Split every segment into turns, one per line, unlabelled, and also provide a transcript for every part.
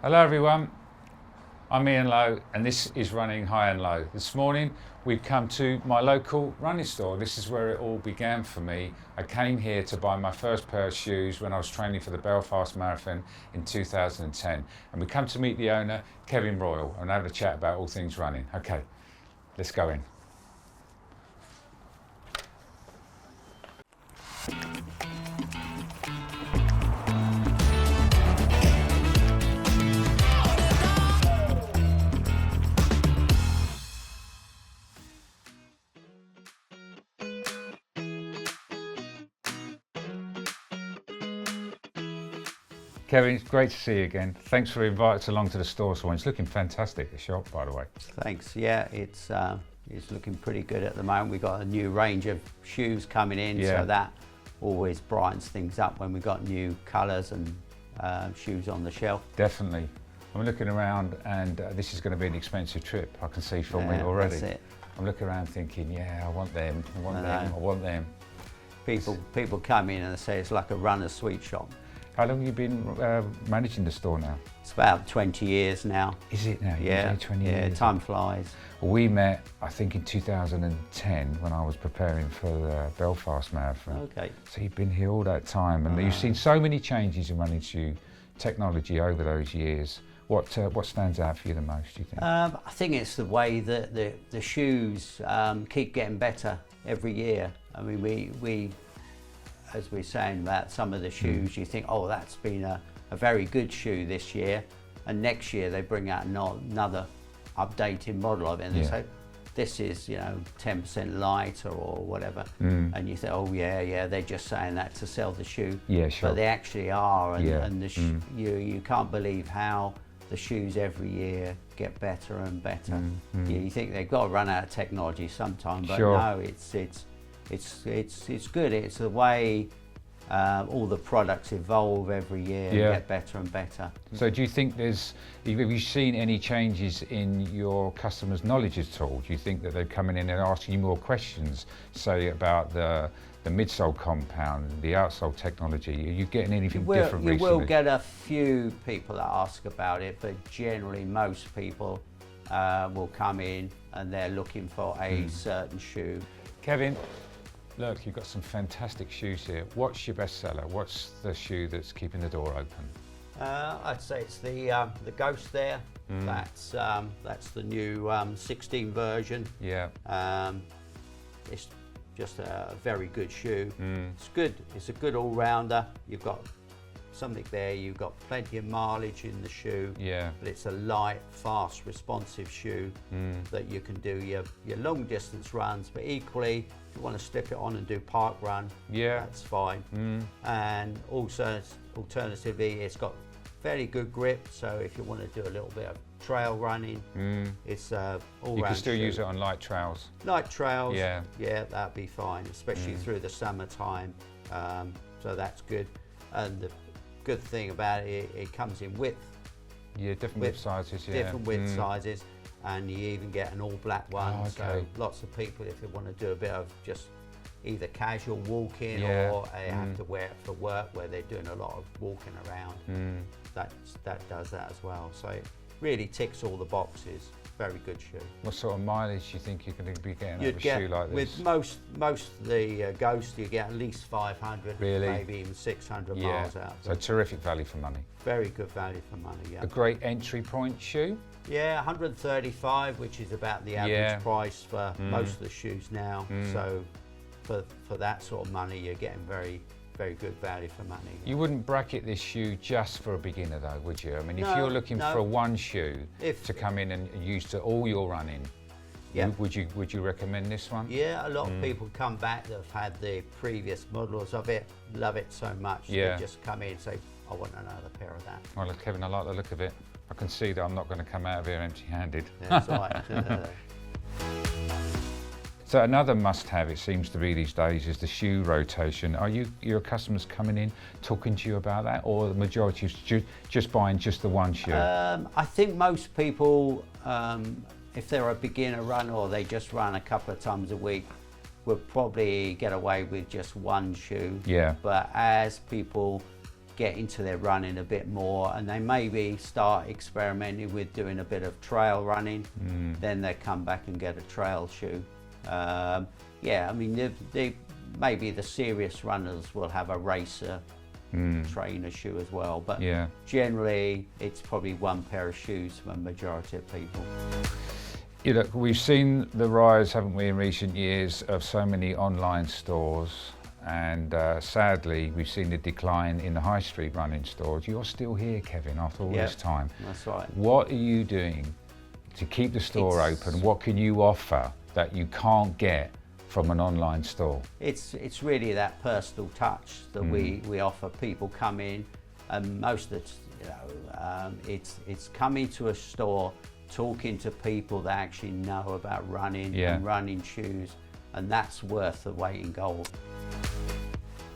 Hello everyone, I'm Ian Lowe and this is Running High and Low. This morning we've come to my local running store. This is where it all began for me. I came here to buy my first pair of shoes when I was training for the Belfast Marathon in 2010. And we come to meet the owner, Kevin Royal, and have a chat about all things running. Okay, let's go in. Kevin, it's great to see you again. Thanks for inviting us along to the store. So it's looking fantastic, the shop, by the way.
Thanks. Yeah, it's looking pretty good at the moment. We've got a new range of shoes coming in, so that always brightens things up when we've got new colours and shoes on the shelf.
Definitely. I'm looking around and this is going to be an expensive trip, I can see from me already.
That's it.
I'm looking around thinking, yeah, I want them, I want them, I want them.
People come in and they say it's like a runner's sweet shop.
How long have you been managing the store now?
It's about 20 years now.
Is it now?
Yeah,
20 years.
Time flies.
Well, we met, I think, in 2010 when I was preparing for the Belfast Marathon.
Okay.
So you've been here all that time, and you've seen so many changes in running shoe technology over those years. What stands out for you the most, do you think?
I think it's the way that the shoes keep getting better every year. I mean, we as we're saying about some of the shoes, you think, oh, that's been a very good shoe this year, and next year they bring out another updated model of it, and they say, this is 10% lighter or whatever, and you think, oh yeah, they're just saying that to sell the shoe.
Yeah, sure.
But they actually are, and the you can't believe how the shoes every year get better and better. You think they've got to run out of technology sometime, but no, it's good. It's the way all the products evolve every year and get better and better.
So do you think have you seen any changes in your customers' knowledge at all? Do you think that they're coming in and asking you more questions, say about the midsole compound, the outsole technology? Are you getting anything different recently?
You will get a few people that ask about it, but generally most people will come in and they're looking for a certain shoe.
Kevin, look, you've got some fantastic shoes here. What's your best seller? What's the shoe that's keeping the door open?
I'd say it's the Ghost there. That's the new 16 version.
Yeah.
It's just a very good shoe. It's good. It's a good all-rounder. You've got something there. You've got plenty of mileage in the shoe. Yeah. But it's a light, fast, responsive shoe that you can do your long distance runs. But equally, if you want to slip it on and do park run, that's fine. And also, alternatively, it's got very good grip. So if you want to do a little bit of trail running, it's all-round.
You can still use it on light trails.
Light trails, yeah, that'd be fine, especially through the summertime. So that's good. And the good thing about it, it comes in width.
Yeah, different width sizes. Yeah,
different width sizes, and you even get an all-black one.
Oh, okay.
So lots of people, if they want to do a bit of just either casual walking or they have to wear it for work where they're doing a lot of walking around, that does that as well. So it really ticks all the boxes. Very good shoe.
What sort of mileage do you think you're going to be getting out of a shoe like this?
With most of the Ghost, you get at least 500, maybe even 600 miles out.
So terrific value for money.
Very good value for money, yeah.
A great entry point shoe?
Yeah, 135, which is about the average price for most of the shoes now. So for that sort of money, you're getting very good value for money.
You wouldn't bracket this shoe just for a beginner though, would you? I mean, if you're looking for one shoe to come in and use to all your running, would you recommend this one?
Yeah, a lot of people come back that have had the previous models of it, love it so much, they just come in and say, I want another pair of that.
Well, look, Kevin, I like the look of it. I can see that I'm not going to come out of here empty-handed.
That's right.
So another must-have, it seems to be these days, is the shoe rotation. Are your customers coming in talking to you about that, or the majority is just buying just the one shoe?
I think most people, if they're a beginner runner or they just run a couple of times a week, will probably get away with just one shoe.
Yeah.
But as people get into their running a bit more, and they maybe start experimenting with doing a bit of trail running. Then they come back and get a trail shoe. Yeah, I mean, maybe the serious runners will have a racer trainer shoe as well, but generally it's probably one pair of shoes for a majority of people.
You know, we've seen the rise, haven't we, in recent years of so many online stores, and sadly we've seen the decline in the high street running stores. You're still here, Kevin, after all this time.
That's right.
What are you doing to keep the store open? What can you offer that you can't get from an online store?
It's really that personal touch that we offer. People come in, and most of the, it's coming to a store, talking to people that actually know about running and running shoes, and that's worth the weight in gold.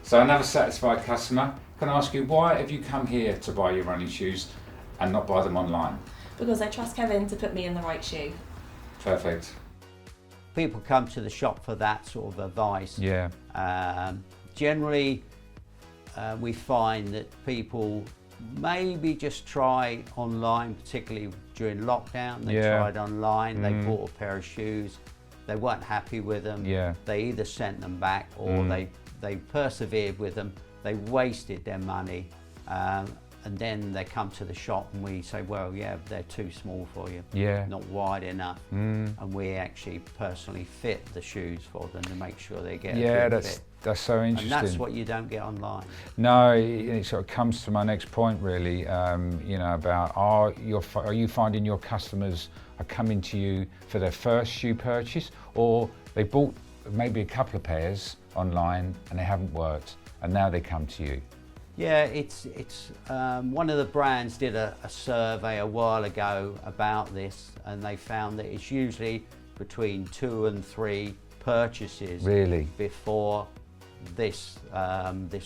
So another satisfied customer. Can I ask you, why have you come here to buy your running shoes and not buy them online?
Because I trust Kevin to put me in the right shoe.
Perfect.
People come to the shop for that sort of advice.
Yeah.
Generally, we find that people maybe just try online, particularly during lockdown. They tried online, they bought a pair of shoes, they weren't happy with them. They either sent them back or they persevered with them, they wasted their money, and then they come to the shop and we say, well, yeah, they're too small for you, not wide enough, and we actually personally fit the shoes for them to make sure they get a good fit.
That's so interesting.
And that's what you don't get online.
No, it sort of comes to my next point really, you know, about are you finding your customers are coming to you for their first shoe purchase, or they bought maybe a couple of pairs online and they haven't worked and now they come to you?
Yeah, it's one of the brands did a survey a while ago about this, and they found that it's usually between 2 and 3 purchases before this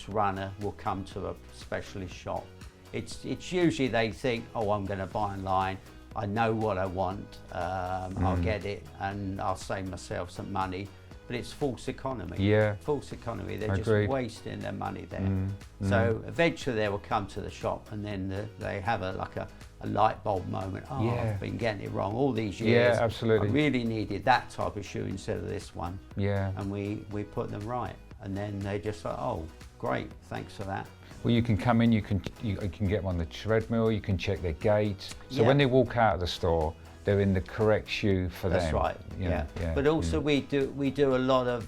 runner will come to a specialist shop. It's usually they think, oh, I'm going to buy online, I know what I want, I'll get it and I'll save myself some money. But it's false economy. False economy. They're just wasting their money there. So eventually they will come to the shop, and then they have a light bulb moment. Oh, I've been getting it wrong all these years.
Yeah, absolutely.
I really needed that type of shoe instead of this one.
Yeah.
And we put them right, and then they just like, oh, great, thanks for that.
Well, you can come in, you can get them on the treadmill, you can check their gait. So when they walk out of the store, they're in the correct shoe for them.
That's right. Yeah. But also we do a lot of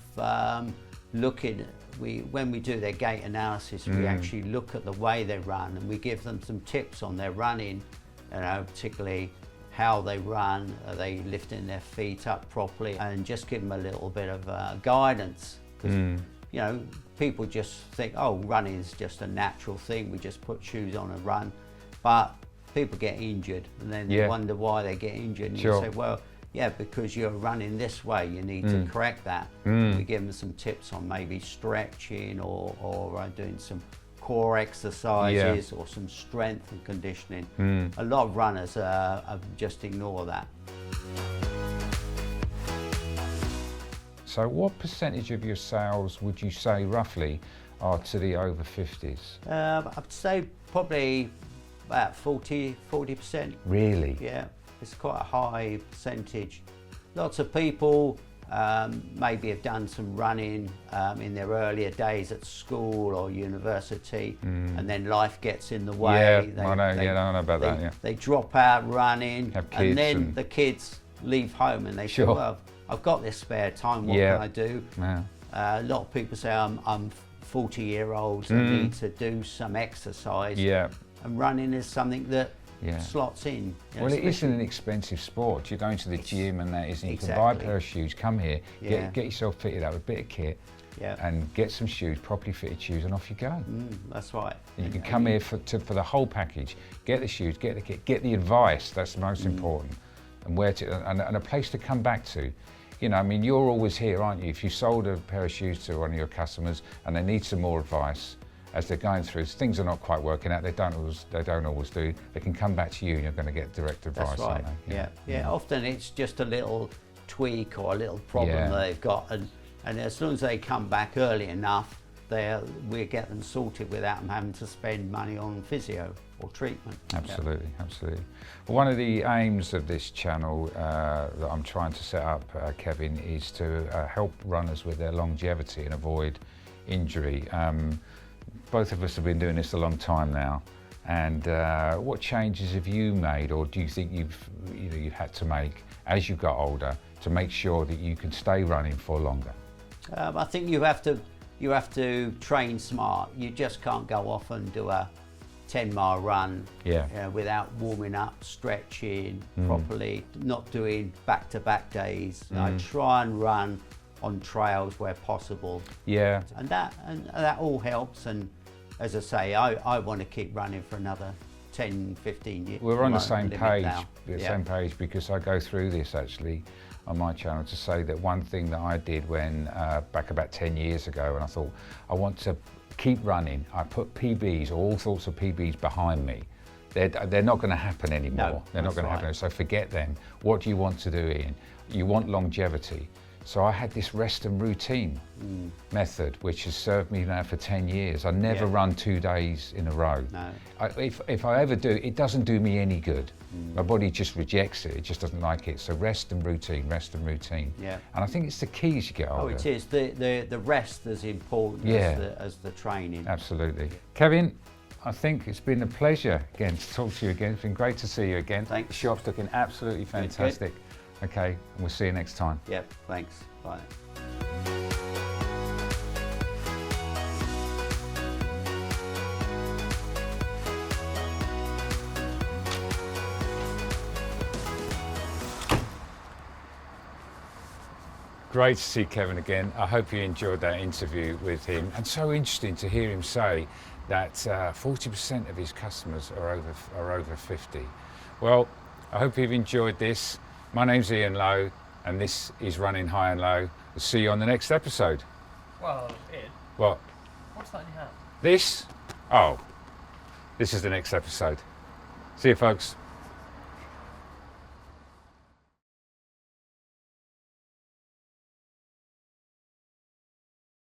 looking. When we do their gait analysis, we actually look at the way they run, and we give them some tips on their running. You know, particularly how they run. Are they lifting their feet up properly? And just give them a little bit of guidance. Because you know, people just think, oh, running is just a natural thing. We just put shoes on and run, but people get injured, and then they wonder why they get injured. And you say, well, yeah, because you're running this way, you need to correct that. We give them some tips on maybe stretching or doing some core exercises or some strength and conditioning. A lot of runners just ignore that.
So what percentage of your sales would you say roughly are to the over 50s?
I'd say probably about 40%.
Really?
Yeah, it's quite a high percentage. Lots of people maybe have done some running in their earlier days at school or university, and then life gets in the way.
I know about that.
They drop out running,
and
then the kids leave home and they say, well, I've got this spare time, what can I do? A lot of people say, I'm 40-year-olds, I need to do some exercise. And running is something that slots in.
Well, it isn't an expensive sport. You're going to the gym and that isn't. You can buy a pair of shoes, come here, get yourself fitted up with a bit of kit, and get some shoes, properly fitted shoes, and off you go.
That's right.
And you can come here for the whole package. Get the shoes, get the kit, get the advice. That's the most important, and where to and a place to come back to. You know, I mean, you're always here, aren't you? If you sold a pair of shoes to one of your customers and they need some more advice, as they're going through, things are not quite working out, they don't always do, they can come back to you and you're going to get direct advice.
That's right.
Aren't they?
Yeah. Often it's just a little tweak or a little problem that they've got, and as long as they come back early enough, we get them sorted without them having to spend money on physio or treatment.
Absolutely, absolutely. Well, one of the aims of this channel that I'm trying to set up, Kevin, is to help runners with their longevity and avoid injury. Both of us have been doing this a long time now, and what changes have you made, or do you think you've had to make as you got older to make sure that you can stay running for longer?
I think you have to train smart. You just can't go off and do a 10-mile run without warming up, stretching properly, not doing back-to-back days. I try and run on trails where possible.
Yeah.
And that all helps. And as I say, I want to keep running for another 10, 15 years.
We're on the same page, because I go through this actually on my channel to say that one thing that I did when back about 10 years ago, and I thought I want to keep running, I put PBs, all sorts of PBs behind me. They're not going to happen anymore.
No,
they're not going to happen, so forget them. What do you want to do, Ian? You want longevity. So I had this rest and routine method, which has served me now for 10 years. I never run 2 days in a row.
No.
If I ever do, it doesn't do me any good. My body just rejects it, it just doesn't like it. So rest and routine, rest and routine.
Yeah.
And I think it's the key as you get older.
Oh, it is. The rest is important as the training.
Absolutely. Kevin, I think it's been a pleasure again to talk to you again. It's been great to see you again.
Thanks.
The shop's looking absolutely fantastic. Okay, and we'll see you next time.
Yep, thanks. Bye.
Great to see Kevin again. I hope you enjoyed that interview with him. And so interesting to hear him say that 40% of his customers are over 50. Well, I hope you've enjoyed this. My name's Ian Lowe, and this is Running High and Low. We'll see you on the next episode.
Well, Ian.
What?
What's that in your hand?
This? Oh, this is the next episode. See you, folks.